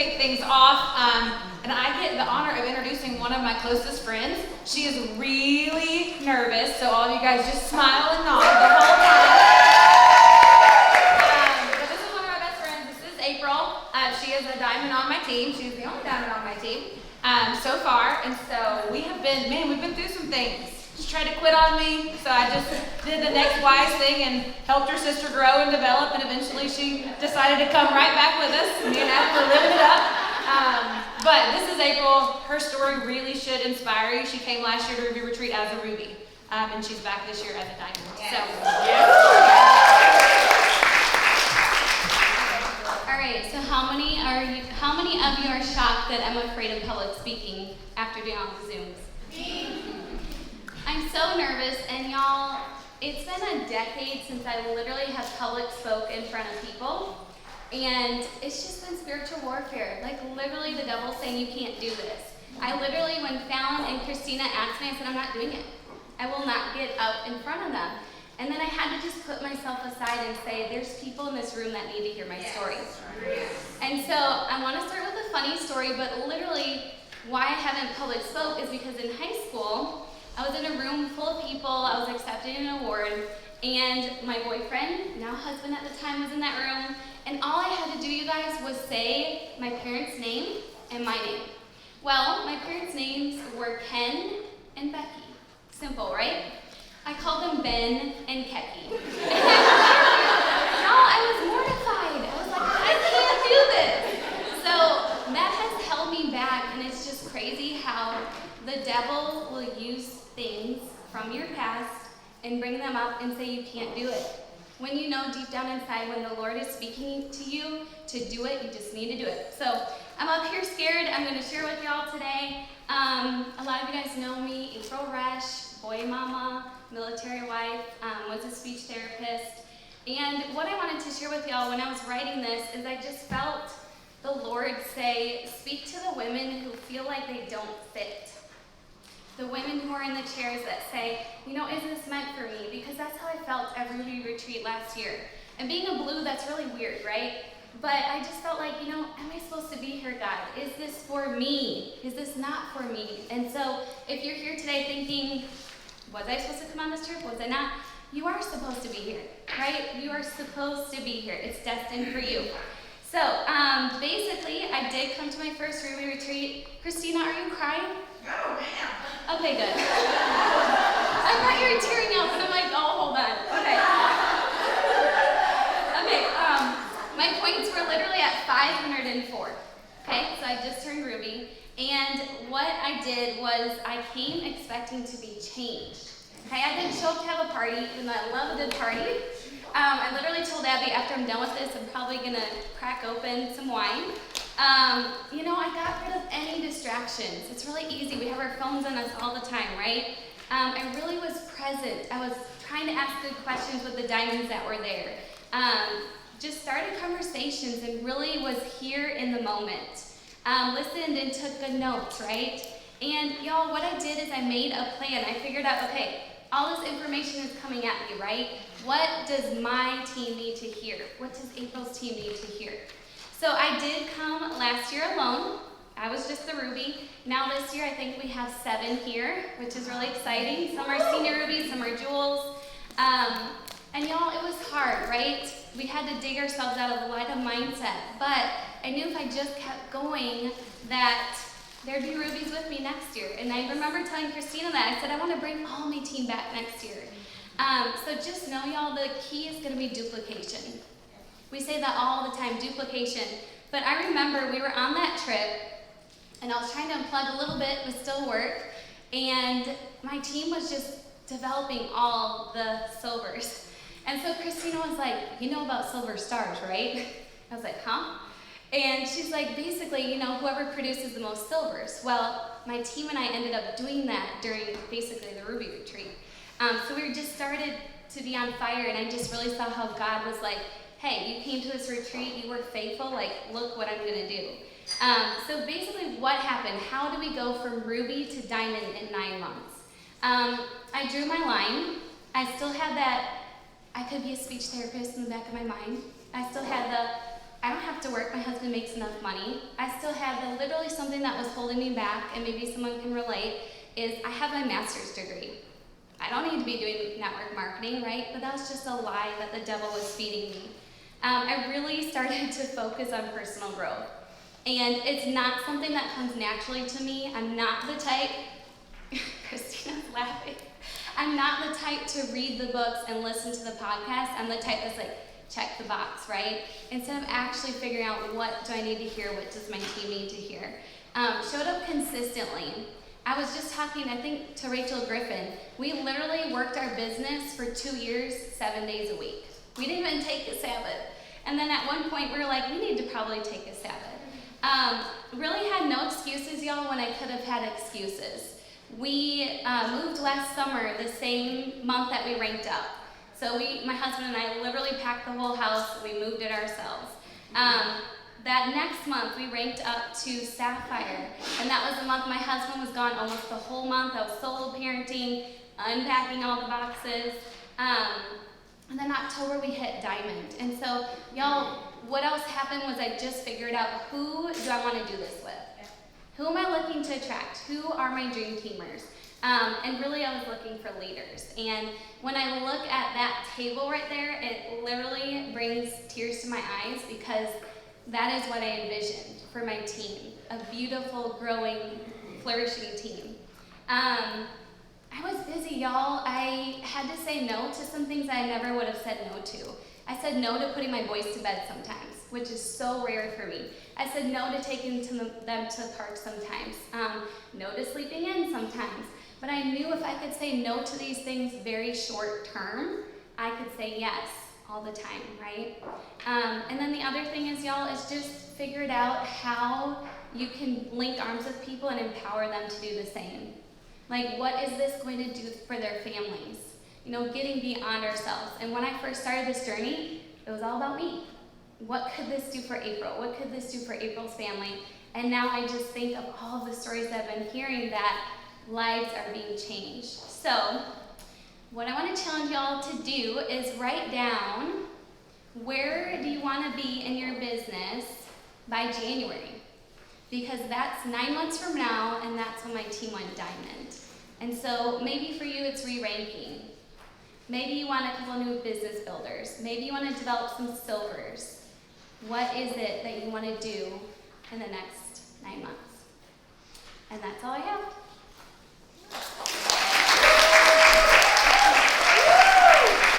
kick things off, and I get the honor of introducing one of my closest friends. She is really nervous, so all of you guys just smile and nod the whole time. But this is one of my best friends. This is April. She is a diamond on my team. She's the only diamond on my team so far, and so we've been through some things. She tried to quit on me, so I just did the next wise thing and helped her sister grow and develop, and eventually she decided to come right back with us. Me and Adam were living it up. But this is April. Her story really should inspire you. She came last year to Ruby Retreat as a Ruby, and she's back this year as a Diamond. Yes. All right, so how many of you are shocked that I'm afraid of public speaking after doing all the Zooms? I'm so nervous, and y'all, it's been a decade since I literally have public spoke in front of people, and it's just been spiritual warfare. Like, literally the devil saying you can't do this. I literally, when Fallon and Christina asked me, I said, I'm not doing it. I will not get up in front of them. And then I had to just put myself aside and say, there's people in this room that need to hear my story. And so I want to start with a funny story, but literally why I haven't public spoke is because in high school, I was in a room full of people, I was accepting an award, and my boyfriend, now husband at the time, was in that room, and all I had to do, you guys, was say my parents' name and my name. Well, my parents' names were Ken and Becky. Simple, right? I called them Ben and Kecky. Y'all, I was mortified. I was like, I can't do this. So that has held me back, and it's just crazy how the devil will use things from your past and bring them up and say you can't do it. When you know deep down inside when the Lord is speaking to you to do it, you just need to do it. So I'm up here scared. I'm going to share with y'all today. A lot of you guys know me, April Resch, boy mama, military wife, was a speech therapist. And what I wanted to share with y'all when I was writing this is I just felt the Lord say, speak to the women who feel like they don't fit. The women who are in the chairs that say, you know, is this meant for me? Because that's how I felt at Ruby Retreat last year. And being a blue, that's really weird, right? But I just felt like, you know, am I supposed to be here, God? Is this for me? Is this not for me? And so if you're here today thinking, was I supposed to come on this trip? Was I not? You are supposed to be here, right? You are supposed to be here. It's destined for you. So basically, I did come to my first Ruby Retreat. Christina, are you crying? No, ma'am. Okay, good. I thought you were tearing up, and I'm like, oh, hold on. Okay. Okay, my points were literally at 504. Okay, so I just turned Ruby, and what I did was I came expecting to be changed. Okay, I didn't show up to have a party, even though I love a good party. I literally told Abby after I'm done with this, I'm probably gonna crack open some wine. You know, I got rid of any distractions. It's really easy. We have our phones on us all the time, right? I really was present. I was trying to ask good questions with the diamonds that were there. Just started conversations and really was here in the moment. Listened and took good notes, right? And y'all, what I did is I made a plan. I figured out, okay, all this information is coming at me, right? What does my team need to hear? What does April's team need to hear? So I did come last year alone. I was just the Ruby. Now this year I think we have 7 here, which is really exciting. Some are senior Rubies, some are jewels. And y'all, it was hard, right? We had to dig ourselves out of a lot of mindset. But I knew if I just kept going that there'd be Rubies with me next year. And I remember telling Christina that. I said, I want to bring all my team back next year. So just know, y'all, the key is going to be duplication. We say that all the time, duplication. But I remember we were on that trip, and I was trying to unplug a little bit, but still work. And my team was just developing all the silvers. And so Christina was like, you know about silver stars, right? I was like, huh? And she's like, basically, you know, whoever produces the most silvers. Well, my team and I ended up doing that during basically the Ruby Retreat. So we just started to be on fire, and I just really saw how God was like, hey, you came to this retreat, you were faithful, like, look what I'm gonna do. So basically what happened, how do we go from Ruby to Diamond in 9 months? I drew my line. I still had that, I could be a speech therapist in the back of my mind. I still had the, I don't have to work, my husband makes enough money. I still have literally something that was holding me back, and maybe someone can relate, is I have my master's degree. I don't need to be doing network marketing, right? But that was just a lie that the devil was feeding me. I really started to focus on personal growth. And it's not something that comes naturally to me. I'm not the type, Christina's laughing. I'm not the type to read the books and listen to the podcast. I'm the type that's like, check the box, right? Instead of actually figuring out what do I need to hear, what does my team need to hear. Showed up consistently. I was just talking, I think, to Rachel Griffin. We literally worked our business for 2 years, 7 days a week. We didn't even take a Sabbath. And then at one point we were like, we need to probably take a Sabbath. Really had no excuses, y'all, when I could have had excuses. We moved last summer, the same month that we ranked up. So my husband and I literally packed the whole house, we moved it ourselves. That next month we ranked up to Sapphire, and that was the month my husband was gone almost the whole month. I was solo parenting, unpacking all the boxes. And then October we hit Diamond. And so, y'all, what else happened was I just figured out, who do I want to do this with? Who am I looking to attract? Who are my dream teamers? And really I was looking for leaders. And when I look at that table right there, it literally brings tears to my eyes, because that is what I envisioned for my team. A beautiful, growing, flourishing team. I was busy, y'all. I had to say no to some things I never would have said no to. I said no to putting my boys to bed sometimes, which is so rare for me. I said no to taking them to the park sometimes. No to sleeping in sometimes. But I knew if I could say no to these things very short term, I could say yes all the time, right? And then the other thing is, y'all, is just figure out how you can link arms with people and empower them to do the same. Like, what is this going to do for their families? You know, getting beyond ourselves. And when I first started this journey, it was all about me. What could this do for April? What could this do for April's family? And now I just think of all the stories that I've been hearing, that lives are being changed. So, what I want to challenge y'all to do is write down, where do you want to be in your business by January? Because that's 9 months from now, and that's when my team went Diamond. And so maybe for you it's re-ranking. Maybe you want a couple new business builders. Maybe you want to develop some silvers. What is it that you want to do in the next 9 months? And that's all I have.